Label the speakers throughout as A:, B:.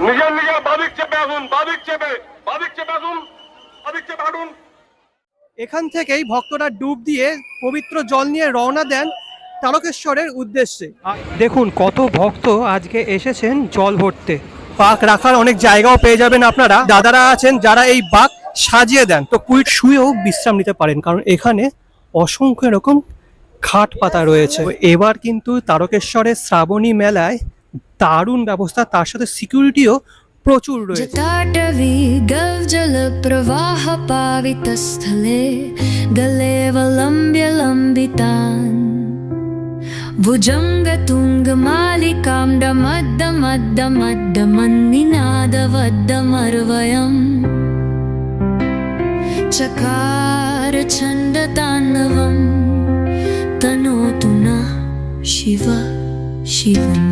A: নিজের নিজের বাদিক চেপে আসুন, বাদিক চেপে আসুন, বাদিক চেপে হাঁটুন।
B: এখান থেকেই ভক্তরা ডুব দিয়ে পবিত্র জল নিয়ে রওনা দেন তারকেশ্বরের উদ্দেশ্যে। দেখুন কত ভক্ত আজকে এসেছেন জল ভরতে। বাঁক রাখার অনেক জায়গাও পেয়ে যাবেন আপনারা। দাদারা আছেন যারা এই বাঁক সাজিয়ে দেন, তো কুইট শুয়েও বিশ্রাম নিতে পারেন, কারণ এখানে অসংখ্য এরকম খাট পাতা রয়েছে। এবার কিন্তু তারকেশ্বরের শ্রাবণী মেলায় দারুণ ব্যবস্থা, তার সাথে সিকিউরিটিও প্রচুর রয়েছে।
C: जटाटवी गलजलप्रवाह पावितस्थले गलेवलम्ब्य लम्बितान् भुजङ्गतुङ्गमालिकां डमद्दमद्दमद्दमन्निनादवद्दमर्वयम् चकार छन्दताण्डवं तनोतु नः शिव शिवम्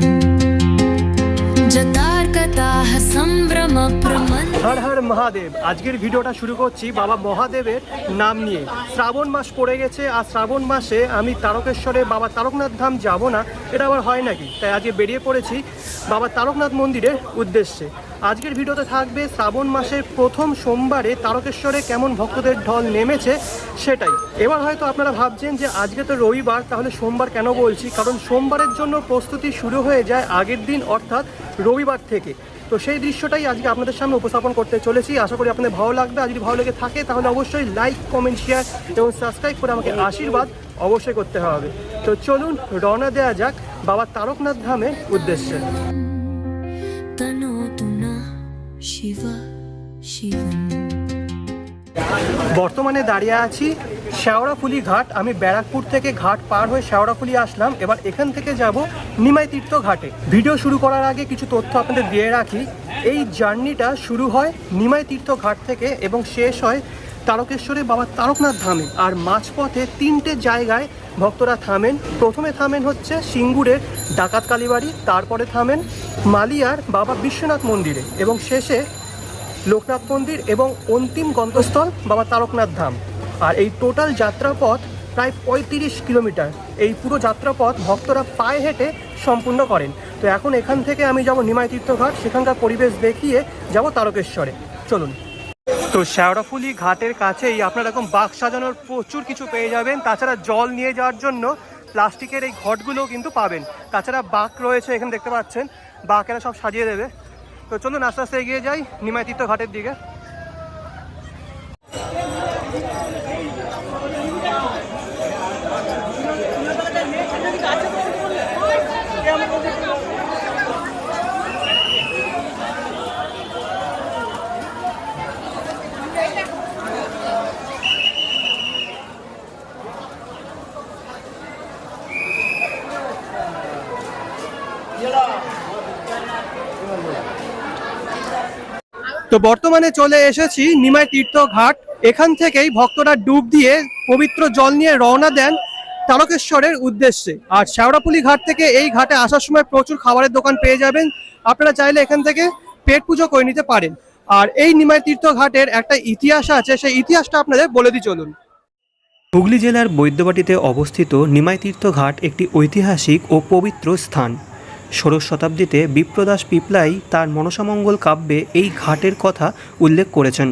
C: जतार्कताः संभ्रम प्रमन्।
B: হর হর মহাদেব। আজকের ভিডিওটা শুরু করছি বাবা মহাদেবের নাম নিয়ে। শ্রাবণ মাস পড়ে গেছে, আর শ্রাবণ মাসে আমি তারকেশ্বরে বাবা তারকনাথ ধাম যাব না, এটা আবার হয় নাকি? তাই আজকে বেরিয়ে পড়েছি বাবা তারকনাথ মন্দিরের উদ্দেশ্যে। আজকের ভিডিওতে থাকবে শ্রাবণ মাসের প্রথম সোমবারে তারকেশ্বরে কেমন ভক্তদের ঢল নেমেছে সেটাই। এবার হয়তো আপনারা ভাবছেন যে আজকে তো রবিবার, তাহলে সোমবার কেন বলছি? কারণ সোমবারের জন্য প্রস্তুতি শুরু হয়ে যায় আগের দিন, অর্থাৎ রবিবার থেকে। তো সেই দৃশ্যটাই আজকে আপনাদের সামনে উপস্থাপন করতে চলেছি। আশা করি আপনাদের ভালো লাগবে। আর যদি ভালো লেগে থাকে তাহলে অবশ্যই লাইক, কমেন্ট, শেয়ার এবং সাবস্ক্রাইব করে আমাকে আশীর্বাদ অবশ্যই করতে হবে। তো চলুন রওনা দেওয়া যাক বাবা তারকনাথ ধামের উদ্দেশ্যে। বর্তমানে দাঁড়িয়ে আছি শেওড়াফুলি ঘাট। আমি ব্যারাকপুর থেকে ঘাট পার হয়ে শেওড়াফুলি আসলাম। এবার এখান থেকে যাব নিমাই তীর্থ ঘাটে। ভিডিও শুরু করার আগে কিছু তথ্য আপনাদের দিয়ে রাখি। এই জার্নিটা শুরু হয় নিমাই তীর্থ ঘাট থেকে এবং শেষ হয় তারকেশ্বরে বাবা তারকনাথ ধামে। আর মাঝপথে 3টে জায়গায় ভক্তরা থামেন। প্রথমে থামেন হচ্ছে সিঙ্গুরের ডাকাত কালীবাড়ি, তারপরে থামেন মালিয়ার বাবা বিশ্বনাথ মন্দিরে এবং শেষে লোকনাথ মন্দির এবং অন্তিম গন্তব্যস্থল বাবা তারকনাথ ধাম। আর এই টোটাল যাত্রাপথ প্রায় 35 কিলোমিটার। এই পুরো যাত্রাপথ ভক্তরা পায়ে হেঁটে সম্পূর্ণ করেন। তো এখন এখান থেকে আমি যাব নিমাই তীর্থঘাট, সেখানকার পরিবেশ দেখিয়ে যাব তারকেশ্বরে। চলুন। তো শেওড়াফুলি ঘাটের কাছেই আপনারা এরকম বাঁক সাজানোর প্রচুর কিছু পেয়ে যাবেন। তাছাড়া জল নিয়ে যাওয়ার জন্য প্লাস্টিকের এই ঘটগুলোও কিন্তু পাবেন। তাছাড়া বাঁক রয়েছে, এখানে দেখতে পাচ্ছেন, বাঁকেরা সব সাজিয়ে দেবে। তো চলুন আস্তে আস্তে এগিয়ে যাই নিমাই তীর্থ ঘাটের দিকে। তো বর্তমানে চলে এসেছি নিমাই তীর্থ ঘাট। এখান থেকেই ভক্তরা ডুব দিয়ে পবিত্র জল নিয়ে রওনা দেন তারকেশ্বরের উদ্দেশ্যে। আর শেওড়াফুলি ঘাট থেকে এই ঘাটে আসার সময় প্রচুর খাবারের দোকান পেয়ে যাবেন। আপনারা চাইলে এখান থেকে পেট পুজো করে নিতে পারেন। আর এই নিমাই তীর্থ ঘাটের একটা ইতিহাস আছে, সেই ইতিহাসটা আপনাদের বলে দিই চলুন।
D: হুগলি জেলার বৈদ্যবাটিতে অবস্থিত নিমাই তীর্থ ঘাট একটি ঐতিহাসিক ও পবিত্র স্থান। ষোড়শ শতাব্দীতে বিপ্রদাস পিপলাই তার মনসামঙ্গল কাব্যে এই ঘাটের কথা উল্লেখ করেছেন।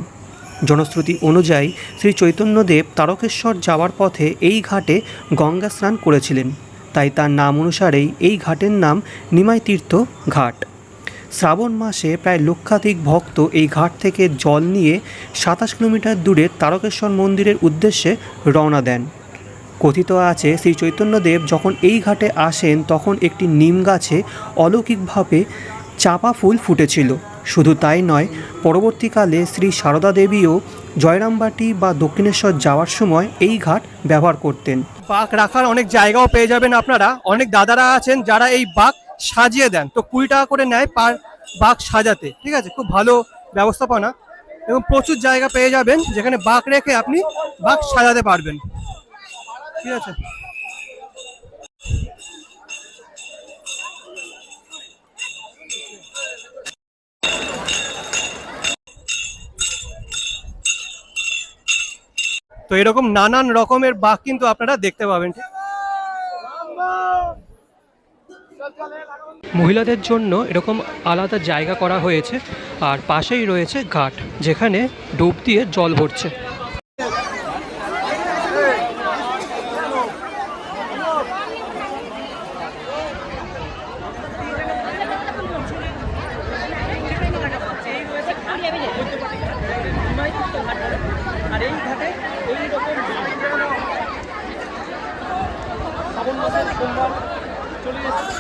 D: জনশ্রুতি অনুযায়ী শ্রী চৈতন্যদেব তারকেশ্বর যাওয়ার পথে এই ঘাটে গঙ্গা স্নান করেছিলেন, তাই তার নাম অনুসারেই এই ঘাটের নাম নিমাই তীর্থ ঘাট। শ্রাবণ মাসে প্রায় লক্ষাধিক ভক্ত এই ঘাট থেকে জল নিয়ে 27 কিলোমিটার দূরে তারকেশ্বর মন্দিরের উদ্দেশ্যে রওনা দেন। কথিত আছে শ্রী চৈতন্যদেব যখন এই ঘাটে আসেন তখন একটি নিম গাছে অলৌকিকভাবে চাপা ফুল ফুটেছিল। শুধু তাই নয়, পরবর্তীকালে শ্রী সারদা দেবীও জয়রামবাটি বা দক্ষিণেশ্বর যাওয়ার সময় এই ঘাট ব্যবহার করতেন।
B: বাঁক রাখার অনেক জায়গাও পেয়ে যাবেন আপনারা। অনেক দাদারা আছেন যারা এই বাঁক সাজিয়ে দেন। তো 20 টাকা করে নেয় পার বাঁক সাজাতে, ঠিক আছে? খুব ভালো ব্যবস্থাপনা এবং প্রচুর জায়গা পেয়ে যাবেন যেখানে বাঁক রেখে আপনি বাঁক সাজাতে পারবেন, ঠিক আছে? তো এরকম নানান রকমের বাঁক কিন্তু আপনারা দেখতে পাবেন। মহিলাদের জন্য এরকম আলাদা জায়গা করা হয়েছে, আর পাশেই রয়েছে ঘাট যেখানে ডুব দিয়ে জল ভরছে। আর এই ঘাটে এইরকম শ্রাবণ মাসের সোমবার চলে এসেছে।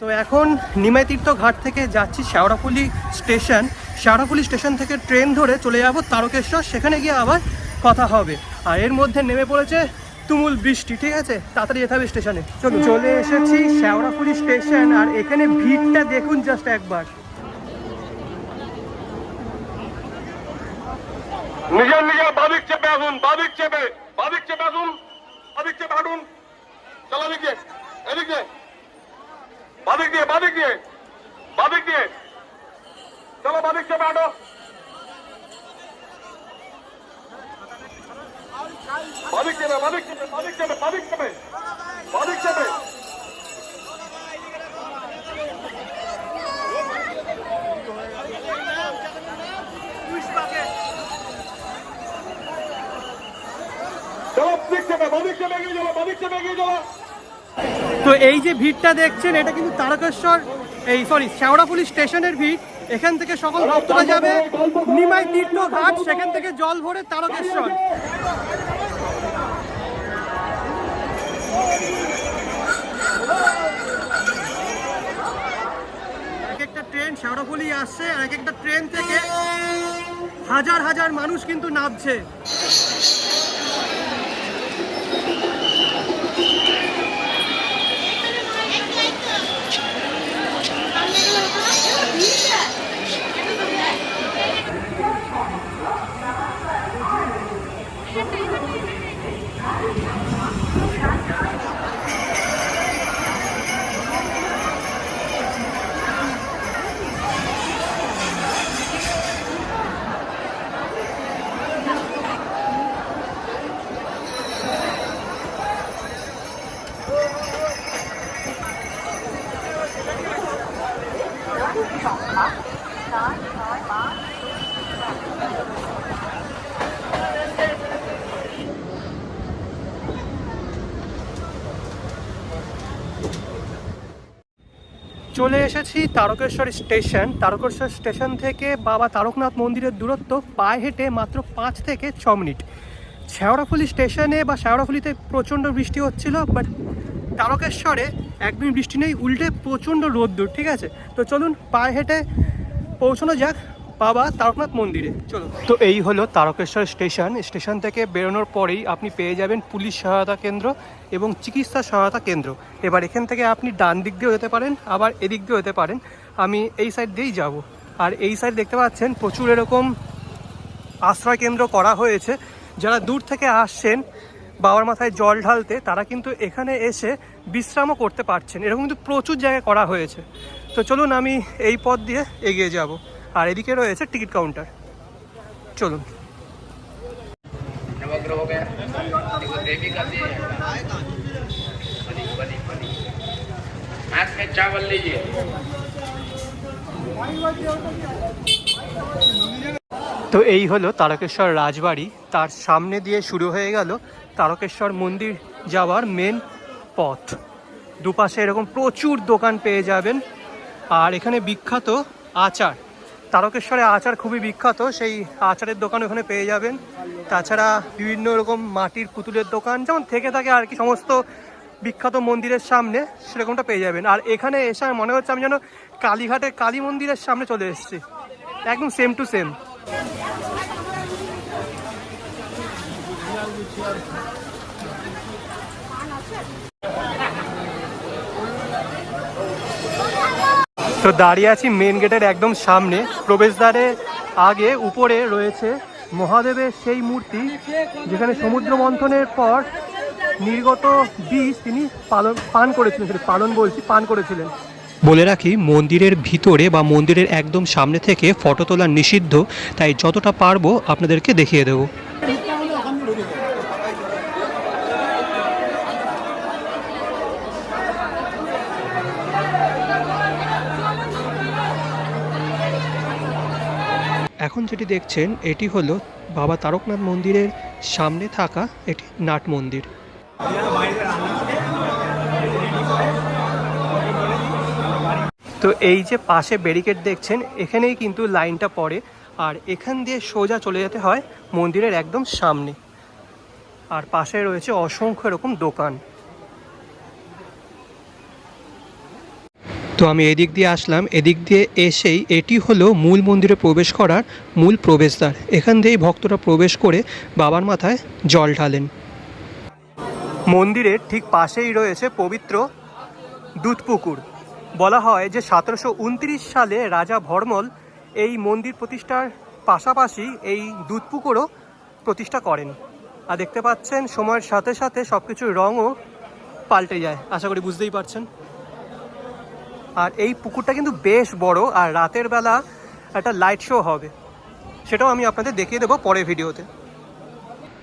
B: তো এখন নিমাই তীর্থ ঘাট থেকে যাচ্ছি শেওড়াফুলি স্টেশন। শেওড়াফুলি স্টেশন থেকে ট্রেন ধরে চলে যাব তারকেশ্বর, সেখানে গিয়ে আবার কথা হবে। আর এর মধ্যে নেমে পড়েছে তুমুল বৃষ্টি, ঠিক আছে, তাড়াতাড়ি যেতে হবে স্টেশনে। চলে এসেছি শেওড়াফুলি স্টেশন, আর এখানে ভিড়টা দেখুন জাস্ট একবার।
A: নিজের নিজের বাদিক চেপে আসুন, বাদিক চেপে আসুন, বাদিক চেপে হাঁটুন। চলো এদিকে, এদিকে, বাদিক দিয়ে চলো, বাদিক চেপে হাঁটো। বাদিক চেপে
B: তো এই যে ভিড়টা দেখছেন, এটা কিন্তু তারকেশ্বর শেওড়াফুলি স্টেশনের ভিড়। এখান থেকে সকল ভক্তরা যাবে নিমাই তীর্থ ঘাট, সেখান থেকে জল ভরে তারকেশ্বর। এক একটা ট্রেন শেওড়াফুলি আসছে, আর এক একটা ট্রেন থেকে হাজার হাজার মানুষ কিন্তু নামছে। চলে এসেছি তারকেশ্বর স্টেশন। তারকেশ্বর স্টেশন থেকে বাবা তারকনাথ মন্দিরের দূরত্ব পায়ে হেঁটে মাত্র 5 থেকে 6 মিনিট। শেওড়াফুলি স্টেশনে বা শেওড়াফুলিতে প্রচণ্ড বৃষ্টি হচ্ছিল, বাট তারকেশ্বরে একদমই বৃষ্টি নেই, উল্টে প্রচণ্ড রোদ্দুর, ঠিক আছে। তো চলুন পায়ে হেঁটে পৌঁছানো যাক বাবা তারকনাথ মন্দিরে, চলুন। তো এই হলো তারকেশ্বর স্টেশন। স্টেশন থেকে বেরোনোর পরেই আপনি পেয়ে যাবেন পুলিশ সহায়তা কেন্দ্র এবং চিকিৎসা সহায়তা কেন্দ্র। এবার এখান থেকে আপনি ডান দিক দিয়েও যেতে পারেন, আবার এদিক দিয়েও যেতে পারেন। আমি এই সাইড দিয়েই যাব। আর এই সাইড দেখতে পাচ্ছেন প্রচুর এরকম আশ্রয় কেন্দ্র করা হয়েছে। যারা দূর থেকে আসছেন বাবার মাথায় জল ঢালতে, তারা কিন্তু এখানে এসে বিশ্রামও করতে পারছেন। এরকম কিন্তু প্রচুর জায়গায় করা হয়েছে। তো চলুন আমি এই পথ দিয়ে এগিয়ে যাব। আর এদিকে রয়েছে টিকিট কাউন্টার, চলুন। তো এই হলো তারকেশ্বর রাজবাড়ি। তার সামনে দিয়ে শুরু হয়ে গেল তারকেশ্বর মন্দির যাওয়ার মেন পথ। দুপাশে এরকম প্রচুর দোকান পেয়ে যাবেন। আর এখানে বিখ্যাত আচার, তারকেশ্বরে আচার খুবই বিখ্যাত, সেই আচারের দোকান ওখানে পেয়ে যাবেন। তাছাড়া বিভিন্ন রকম মাটির পুতুলের দোকান যেমন থেকে থাকে আর কি, সমস্ত বিখ্যাত মন্দিরের সামনে সেরকমটা পেয়ে যাবেন। আর এখানে এসে মনে হচ্ছে আমি যেন কালীঘাটের কালী মন্দিরের সামনে চলে এসেছি, একদম সেম টু সেম। তো দাঁড়িয়ে আছি মেন গেটের একদম সামনে। প্রবেশদ্বারে আগে উপরে রয়েছে মহাদেবের সেই মূর্তি, যেখানে সমুদ্র মন্থনের পর নির্গত বিষ তিনি পান করেছিলেন, পান করেছিলেন।
D: বলে রাখি, মন্দিরের ভিতরে বা মন্দিরের একদম সামনে থেকে ফটো তোলা নিষিদ্ধ, তাই যতটা পারবো আপনাদেরকে দেখিয়ে দেবো। এখন যেটি দেখছেন এটি হলো বাবা তারকনাথ মন্দিরের সামনে থাকা একটি নাট মন্দির।
B: তো এই যে পাশে ব্যারিকেড দেখছেন, এখানেই কিন্তু লাইনটা পড়ে, আর এখান দিয়ে সোজা চলে যেতে হয় মন্দিরের একদম সামনে। আর পাশে রয়েছে অসংখ্য এরকম দোকান।
D: তো আমি এদিক দিয়ে আসলাম, এদিক দিয়ে এসেই এটি হলো মূল মন্দিরে প্রবেশ করার মূল প্রবেশদ্বার। এখান দিয়েই ভক্তরা প্রবেশ করে বাবার মাথায় জল ঢালেন।
B: মন্দিরের ঠিক পাশেই রয়েছে পবিত্র দুধপুকুর। বলা হয় যে 1729 সালে রাজা ভরমল এই মন্দির প্রতিষ্ঠার পাশাপাশি এই দুধপুকুরও প্রতিষ্ঠা করেন। আর দেখতে পাচ্ছেন সময়ের সাথে সাথে সব কিছুর রঙও পাল্টে যায়, আশা করি বুঝতেই পারছেন। আর এই পুকুরটা কিন্তু বেশ বড়, আর রাতের বেলা একটা লাইট শো হবে, সেটাও আমি আপনাদের দেখিয়ে দেবো পরের ভিডিওতে।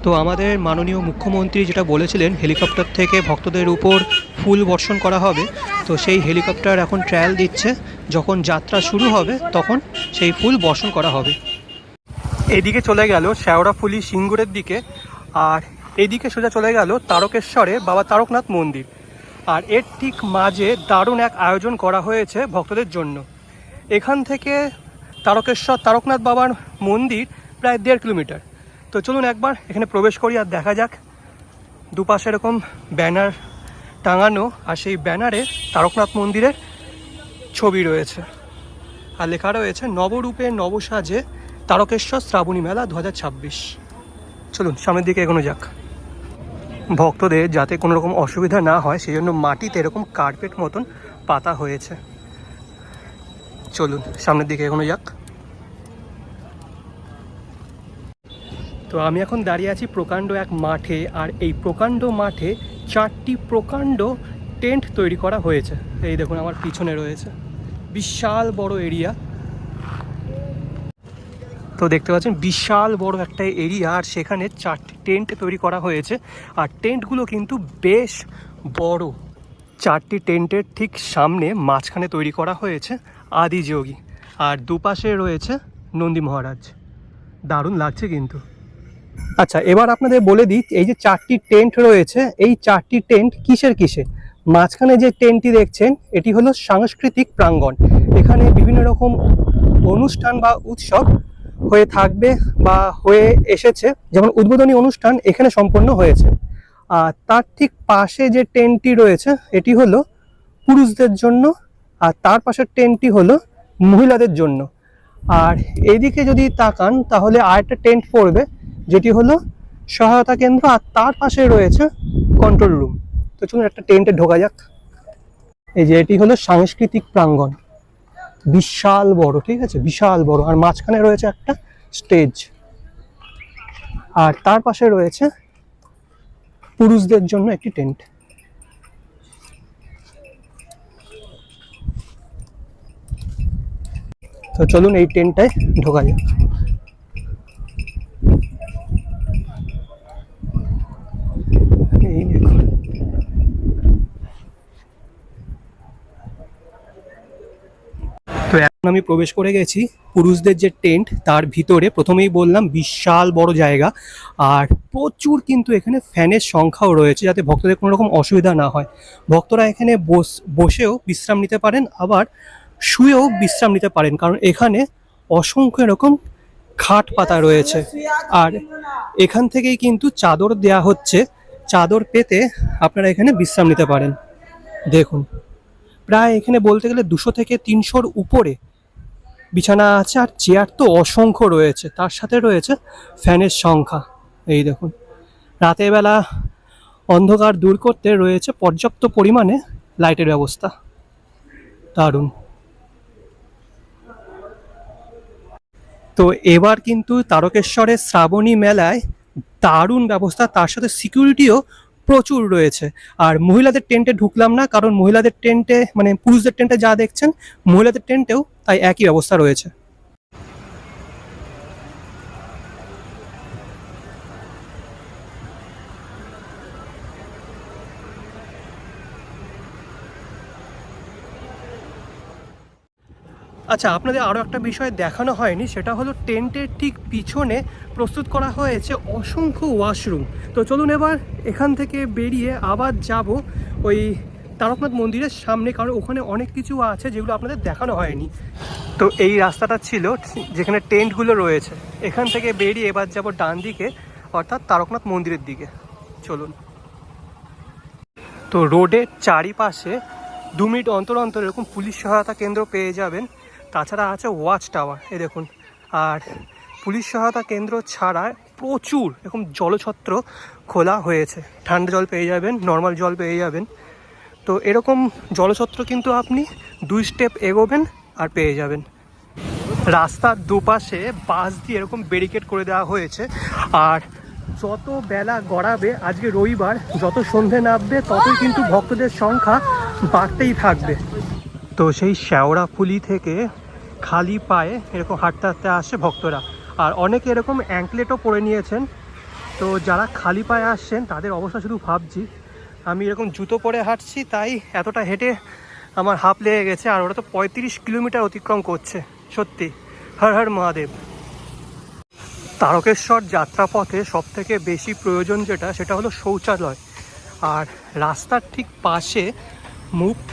D: তো আমাদের মাননীয় মুখ্যমন্ত্রী যেটা বলেছিলেন, হেলিকপ্টার থেকে ভক্তদের উপর ফুল বর্ষণ করা হবে, তো সেই হেলিকপ্টার এখন ট্রায়াল দিচ্ছে। যখন যাত্রা শুরু হবে তখন সেই ফুল বর্ষণ করা হবে।
B: এদিকে চলে গেল শেওড়াফুলি সিঙ্গুরের দিকে, আর এদিকে সোজা চলে গেল তারকেশ্বরে বাবা তারকনাথ মন্দির। আর এর ঠিক মাঝে দারুণ এক আয়োজন করা হয়েছে ভক্তদের জন্য। এখান থেকে তারকেশ্বর তারকনাথ বাবার মন্দির প্রায় 1.5 কিলোমিটার। তো চলুন একবার এখানে প্রবেশ করি আর দেখা যাক। দুপাশে এরকম ব্যানার টাঙানো, আর সেই ব্যানারে তারকনাথ মন্দিরের ছবি রয়েছে, আর লেখা রয়েছে নবরূপে নবসাজে তারকেশ্বর শ্রাবণী মেলা 2026। চলুন সামনের দিকে এগোনো যাক। ভক্তদের যাতে কোনো রকম অসুবিধা না হয় সেই জন্য মাটিতে এরকম কার্পেট মতন পাতা হয়েছে। চলুন সামনের দিকে এগোনো যাক। তো আমি এখন দাঁড়িয়ে আছি প্রকাণ্ড এক মাঠে, আর এই প্রকাণ্ড মাঠে 4টি প্রকাণ্ড টেন্ট তৈরি করা হয়েছে। এই দেখুন আমার পিছনে রয়েছে বিশাল বড় এরিয়া। তো দেখতে পাচ্ছেন বিশাল বড় একটা এরিয়া, আর সেখানে 4টি টেন্ট তৈরি করা হয়েছে। আর টেন্টগুলো কিন্তু বেশ বড়। 4টি টেন্টের ঠিক সামনে মাঝখানে তৈরি করা হয়েছে আদিযোগী, আর দুপাশে রয়েছে নন্দী মহারাজ। দারুণ লাগছে কিন্তু। আচ্ছা, এবার আপনাদের বলে দিই, এই যে 4টি টেন্ট রয়েছে, এই 4টি টেন্ট কিসের কিসের। মাঝখানে যে টেন্টটি দেখছেন এটি হলো সাংস্কৃতিক প্রাঙ্গণ। এখানে বিভিন্ন রকম অনুষ্ঠান বা উৎসব হয়ে থাকবে বা হয়ে এসেছে, যেমন উদ্বোধনী অনুষ্ঠান এখানে সম্পন্ন হয়েছে। আর তার ঠিক পাশে যে টেন্টটি রয়েছে এটি হলো পুরুষদের জন্য, আর তার পাশের টেন্টটি হলো মহিলাদের জন্য। আর এইদিকে যদি তাকান তাহলে আরেকটা টেন্ট পড়বে যেটি হলো সহায়তা কেন্দ্র, আর তার পাশে রয়েছে কন্ট্রোল রুম। তো চলুন একটা টেন্টে ঢোকা যাক। এই যে এটি হলো সাংস্কৃতিক প্রাঙ্গণ, বিশাল বড়, ঠিক আছে, বিশাল বড়। আর মাঝখানে রয়েছে একটা স্টেজ, আর তার পাশে রয়েছে পুরুষদের জন্য একটি টেন্ট। তো চলুন এই টেন্টটায় ঢোকা যাক। এই দেখুন, তো এখন আমি প্রবেশ করে গেছি পুরুষদের যে টেন্ট তার ভিতরে। প্রথমেই বললাম বিশাল বড় জায়গা, আর প্রচুর কিন্তু এখানে ফ্যানের সংখ্যাও রয়েছে যাতে ভক্তদের কোনো রকম অসুবিধা না হয়। ভক্তরা এখানে বসেও বিশ্রাম নিতে পারেন, আবার শুয়েও বিশ্রাম নিতে পারেন, কারণ এখানে অসংখ্য এরকম খাট পাতা রয়েছে। আর এখান থেকেই কিন্তু চাদর দেয়া হচ্ছে, চাদর পেতে আপনারা এখানে বিশ্রাম নিতে পারেন। দেখুন প্রায় এখানে বলতে গেলে 200 থেকে 300-র উপরে বিছানা আছে, আর চেয়ার তো অসংখ্য রয়েছে, তার সাথে রয়েছে ফ্যানের সংখ্যা। এই দেখুন, রাতের বেলা অন্ধকার দূর করতে রয়েছে পর্যাপ্ত পরিমাণে লাইটের ব্যবস্থা। দারুণ। তো এবার কিন্তু তারকেশ্বরের শ্রাবণী মেলায় দারুণ ব্যবস্থা, তার সাথে সিকিউরিটিও প্রচুর রয়েছে। আর মহিলাদের টেন্টে ঢুকলাম না, কারণ মহিলাদের টেন্টে মানে পুরুষদের টেন্টে যা দেখছেন মহিলাদের টেন্টেও তাই একই অবস্থা রয়েছে। আচ্ছা, আপনাদের আরও একটা বিষয় দেখানো হয়নি, সেটা হলো টেন্টের ঠিক পিছনে প্রস্তুত করা হয়েছে অসংখ্য ওয়াশরুম। তো চলুন এবার এখান থেকে বেরিয়ে আবার যাব ওই তারকনাথ মন্দিরের সামনে, কারণ ওখানে অনেক কিছু আছে যেগুলো আপনাদের দেখানো হয়নি। তো এই রাস্তাটা ছিল যেখানে টেন্টগুলো রয়েছে, এখান থেকে বেরিয়ে এবার যাব ডান দিকে, অর্থাৎ তারকনাথ মন্দিরের দিকে। চলুন। তো রোডের চারিপাশে 2 মিনিট অন্তর অন্তর এরকম পুলিশ সহায়তা কেন্দ্র পেয়ে যাবেন। তাছাড়া আছে ওয়াচ টাওয়ার, এই দেখুন। আর পুলিশ সহায়তা কেন্দ্র ছাড়া প্রচুর এরকম জলছত্র খোলা হয়েছে, ঠান্ডা জল পেয়ে যাবেন, নর্মাল জল পেয়ে যাবেন। তো এরকম জলছত্র কিন্তু আপনি 2 স্টেপ এগোবেন আর পেয়ে যাবেন। রাস্তার দুপাশে বাঁশ দিয়ে এরকম ব্যারিকেড করে দেওয়া হয়েছে। আর যত বেলা গড়াবে, আজকে রবিবার, যত সন্ধে নামবে ততই কিন্তু ভক্তদের সংখ্যা বাড়তেই থাকবে। তো সেই শেওড়াফুলি থেকে খালি পায়ে এরকম হাঁটতে হাঁটতে আসছে ভক্তরা, আর অনেকে এরকম অ্যাঙ্কলেটও পরে নিয়েছেন। তো যারা খালি পায়ে আসছেন তাদের অবস্থা শুধু ভাবছি। আমি এরকম জুতো পরে হাঁটছি, তাই এতটা হেঁটে আমার হাঁপ লেগে গেছে। আর ওরা তো 35 কিলোমিটার অতিক্রম করছে। সত্যি হর হর মহাদেব। তারকেশ্বর যাত্রাপথে সবথেকে বেশি প্রয়োজন যেটা, সেটা হলো শৌচালয়। আর রাস্তার ঠিক পাশে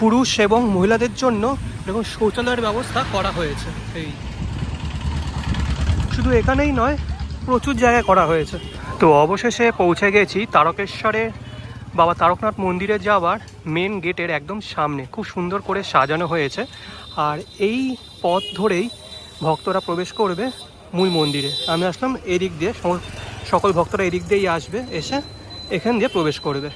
B: পুরুষ এবং মহিলাদের জন্য এরকম শৌচালয়ের ব্যবস্থা করা হয়েছে। এই শুধু এখানেই নয়, প্রচুর জায়গায় করা হয়েছে। তো অবশেষে পৌঁছে গেছি তারকেশ্বরে বাবা তারকনাথ মন্দিরে যাওয়ার মেন গেটের একদম সামনে। খুব সুন্দর করে সাজানো হয়েছে, আর এই পথ ধরেই ভক্তরা প্রবেশ করবে মূল মন্দিরে। আমি আসলাম এদিক দিয়ে, সকল ভক্তরা এদিক দিয়েই আসবে, এসে এখান দিয়ে প্রবেশ করবে।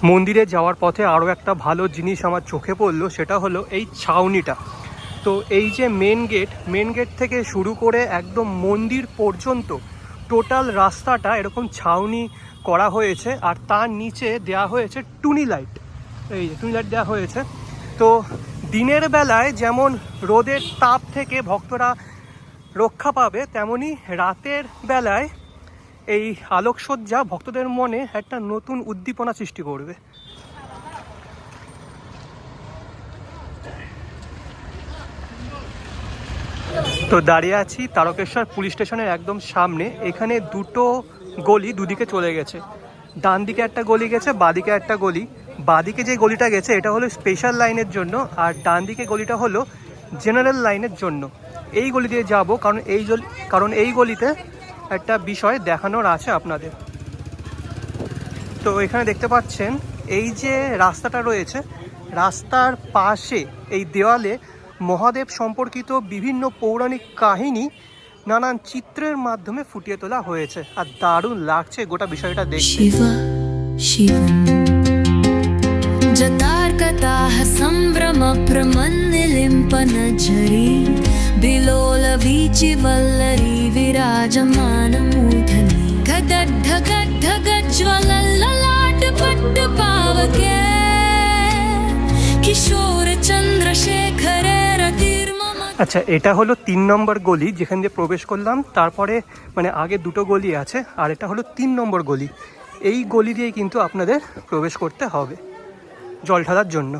B: মন্দিরে যাওয়ার পথে আরও একটা ভালো জিনিস আমার চোখে পড়লো, সেটা হলো এই ছাউনিটা। তো এই যে মেন গেট থেকে শুরু করে একদম মন্দির পর্যন্ত টোটাল রাস্তাটা এরকম ছাউনি করা হয়েছে। আর তার নিচে দেওয়া হয়েছে টুনি লাইট, এই টুনি লাইট দেওয়া হয়েছে। তো দিনের বেলায় যেমন রোদের তাপ থেকে ভক্তরা রক্ষা পাবে, তেমনি রাতের বেলায় এই আলোকসজ্জা ভক্তদের মনে একটা নতুন উদ্দীপনা সৃষ্টি করবে। তো দাঁড়িয়ে আছি তারকেশ্বর পুলিশ স্টেশনের একদম সামনে। এখানে দুটো গলি দুদিকে চলে গেছে, ডান দিকে একটা গলি গেছে, বাদিকে একটা গলি। বাদিকে যে গলিটা গেছে এটা হলো স্পেশাল লাইনের জন্য, আর ডান দিকে গলিটা হলো জেনারেল লাইনের জন্য। এই গলি দিয়ে যাব, কারণ এই গলিতে একটা বিষয় দেখানোর আছে আপনাদের। তো এখানে দেখতে পাচ্ছেন এই যে রাস্তাটা রয়েছে, রাস্তার পাশে এই দেওয়ালে মহাদেব সম্পর্কিত বিভিন্ন পৌরাণিক কাহিনী নানান চিত্রের মাধ্যমে ফুটিয়ে তোলা হয়েছে। আর দারুণ লাগছে গোটা বিষয়টা দেখতে।
C: शिव शिवम् जतार्कताः सम्भ्रम प्रमन्निलिम्पनझरी बिलोलवीचिवल्लरी विराजमानमूर्धनि गदद्धगद्धगज्ज्वलल्ललाटपट्टपावके किशोर चन्द्रशेखरे रतिर्मम।
B: আচ্ছা, এটা হলো 3 নম্বর গলি যেখান দিয়ে প্রবেশ করলাম। তারপরে মানে আগে দুটো গলি আছে, আর এটা হলো 3 নম্বর গলি। এই গলি দিয়ে কিন্তু আপনাদের প্রবেশ করতে হবে জল ঢালার জন্য।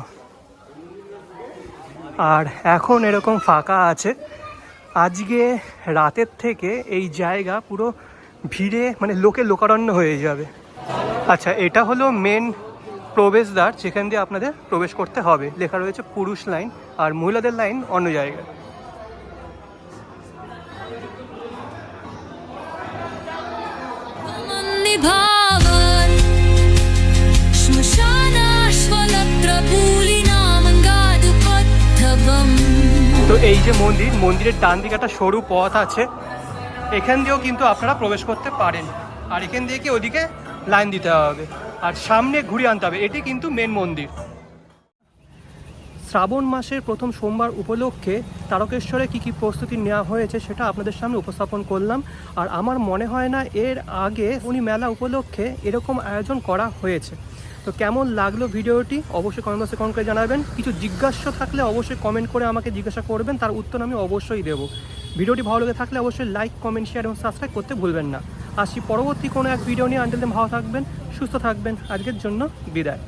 B: আর এখন এরকম ফাঁকা আছে। আজকে রাতের থেকে এই জায়গা পুরো ভিড়ে মানে লোকে লোকারণ্য হয়ে যাবে। আচ্ছা, এটা হলো মেন প্রবেশদ্বার যেখান দিয়ে আপনাদের প্রবেশ করতে হবে। লেখা রয়েছে পুরুষ লাইন, আর মহিলাদের লাইন অন্য জায়গায়। তো এই যে মন্দিরের ডান দিকে একটা সরু পথ আছে, এখান দিয়েও কিন্তু আপনারা প্রবেশ করতে পারেন। আর এখান দিয়ে কি ওদিকে লাইন দিতে হবে, আর সামনে ঘুরিয়ে আনতে হবে। এটি কিন্তু মেন মন্দির। শ্রাবণ মাসের প্রথম সোমবার উপলক্ষে তারকেশ্বরে কী কী প্রস্তুতি নেওয়া হয়েছে সেটা আপনাদের সামনে উপস্থাপন করলাম। আর আমার মনে হয় না এর আগে উনি মেলা উপলক্ষে এরকম আয়োজন করা হয়েছে। তো কেমন লাগলো ভিডিওটি অবশ্যই কমেন্ট বক্সে কমেন্ট করে জানাবেন। কিছু জিজ্ঞাসা থাকলে অবশ্যই কমেন্ট করে আমাকে জিজ্ঞাসা করবেন, তার উত্তর আমি অবশ্যই দেবো। ভিডিওটি ভালো লেগে থাকলে অবশ্যই লাইক, কমেন্ট, শেয়ার এবং সাবস্ক্রাইব করতে ভুলবেন না। আসছি পরবর্তী কোনো এক ভিডিও নিয়ে। আনটিল দেন ভালো থাকবেন, সুস্থ থাকবেন। আজকের জন্য বিদায়।